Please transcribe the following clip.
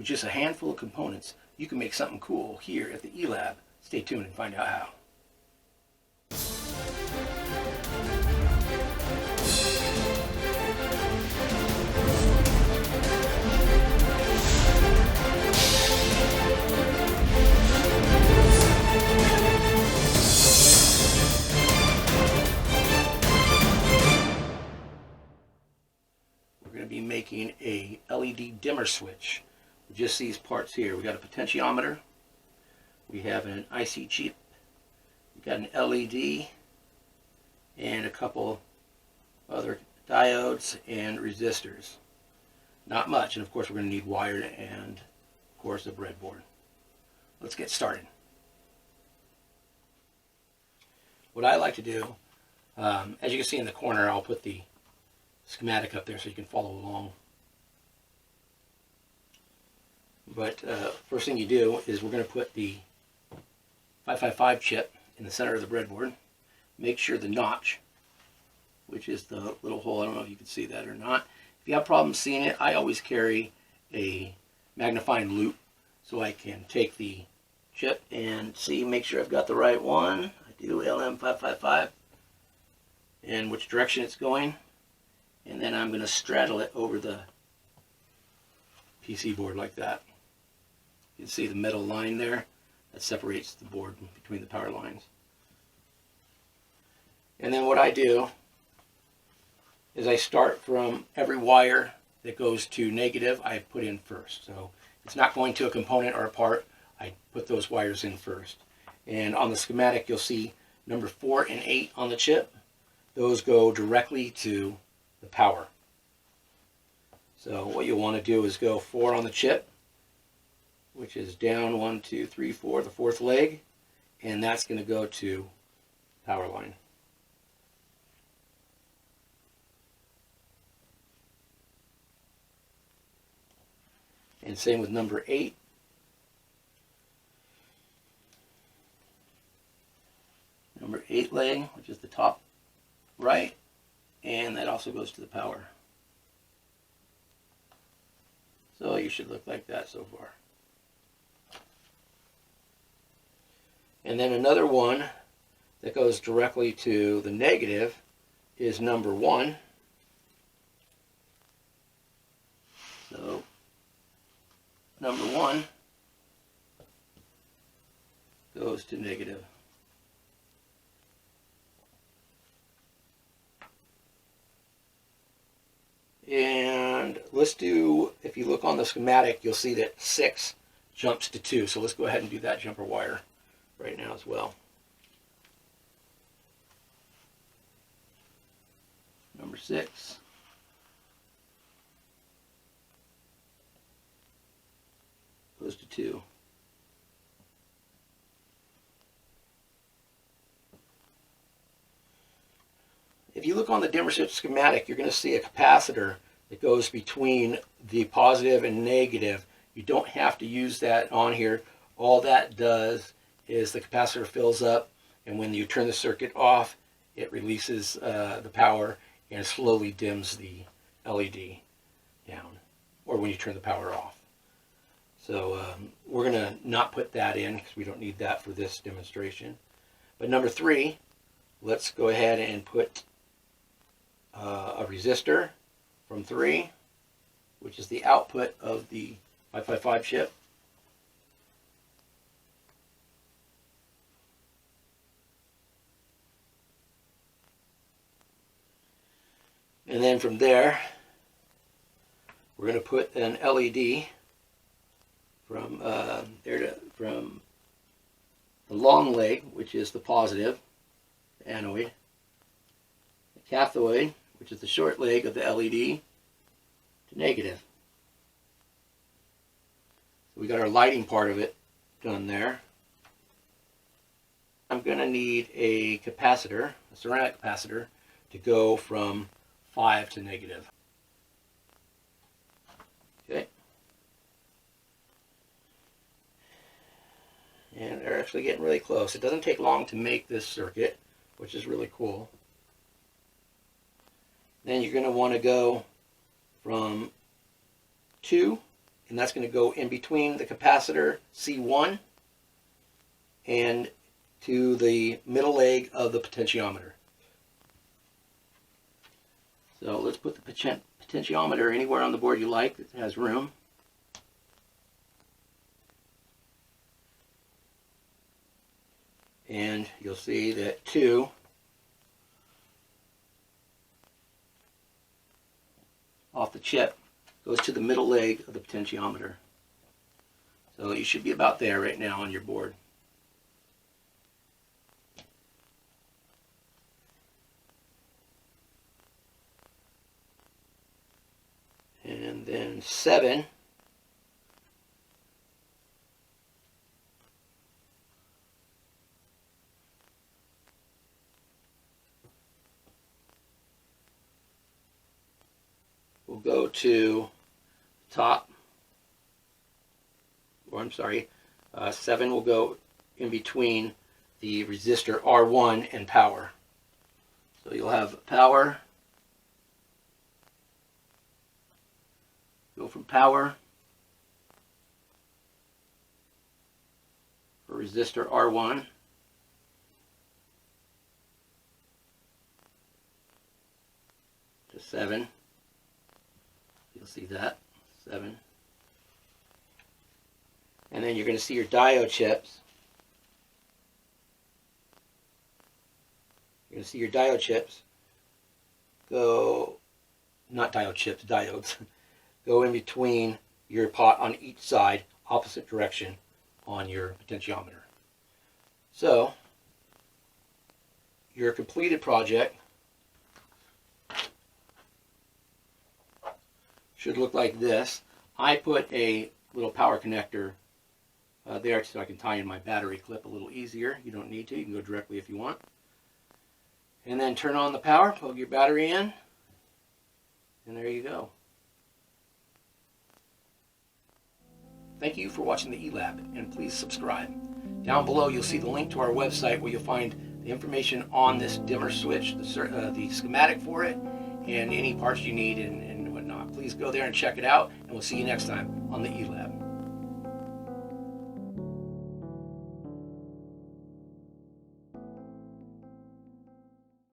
with just a handful of components, you can make something cool here at the E-Lab. Stay tuned and find out how. We're going to be making a LED dimmer switch with just these parts here. We got a potentiometer, we have an IC chip, we got an LED, and a couple other diodes and resistors. Not much, and of course we're going to need wire and of course a breadboard. Let's get started. What I like to do, as you can see in the corner, I'll put the schematic up there so you can follow along. But first thing you do is we're going to put the 555 chip in the center of the breadboard. Make sure the notch, which is the little hole, I don't know if you can see that or not. If you have problems seeing it, I always carry a magnifying loupe so I can take the chip and see, make sure I've got the right one. I do, LM555, and which direction it's going. And then I'm going to straddle it over the PC board like that. You can see the metal line there that separates the board between the power lines. And then what I do is I start from every wire that goes to negative, I put in first. So it's not going to a component or a part, I put those wires in first. And on the schematic you'll see number 4 and 8 on the chip. Those go directly to the power. So what you'll want to do is go 4 on the chip, which is down 1, 2, 3, 4, the 4th leg, and that's going to go to power line. And same with number 8. Number 8 leg, which is the top right, and that also goes to the power. So you should look like that so far. And then another one that goes directly to the negative is number 1. So number 1 goes to negative. And let's do, if you look on the schematic, you'll see that 6 jumps to 2. So let's go ahead and do that jumper wire right now as well. Number 6. Goes to 2. If you look on the dimmer switch schematic, you're going to see a capacitor that goes between the positive and negative. You don't have to use that on here. All that does is the capacitor fills up, and when you turn the circuit off, it releases the power and slowly dims the LED down, or when you turn the power off. So we're going to not put that in because we don't need that for this demonstration. But number 3, let's go ahead and put a resistor from 3, which is the output of the 555 chip. And then from there, we're going to put an LED from from the long leg, which is the positive, the anoid, the cathode, which is the short leg of the LED, to negative. So we got our lighting part of it done there. I'm going to need a capacitor, a ceramic capacitor, to go from 5 to negative. Okay. And they're actually getting really close. It doesn't take long to make this circuit, which is really cool. Then you're going to want to go from 2 and that's going to go in between the capacitor C1 and to the middle leg of the potentiometer. So let's put the potentiometer anywhere on the board you like that has room. And you'll see that 2 off the chip goes to the middle leg of the potentiometer. So you should be about there right now on your board. And then 7 will go to top, or I'm sorry, 7 will go in between the resistor R1 and power. So you'll have power, go from power for resistor R1 to 7. You'll see that, 7. And then you're going to see your diode chips. You're going to see your diode chips go, not diode chips, diodes, go in between your pot on each side, opposite direction on your potentiometer. So, your completed project should look like this. I put a little power connector there so I can tie in my battery clip a little easier. You don't need to, you can go directly if you want. And then turn on the power, plug your battery in, and there you go. Thank you for watching the eLab, and please subscribe. Down below you'll see the link to our website where you'll find the information on this dimmer switch, the schematic for it, and any parts you need and whatnot. Please go there and check it out, and we'll see you next time on the eLab.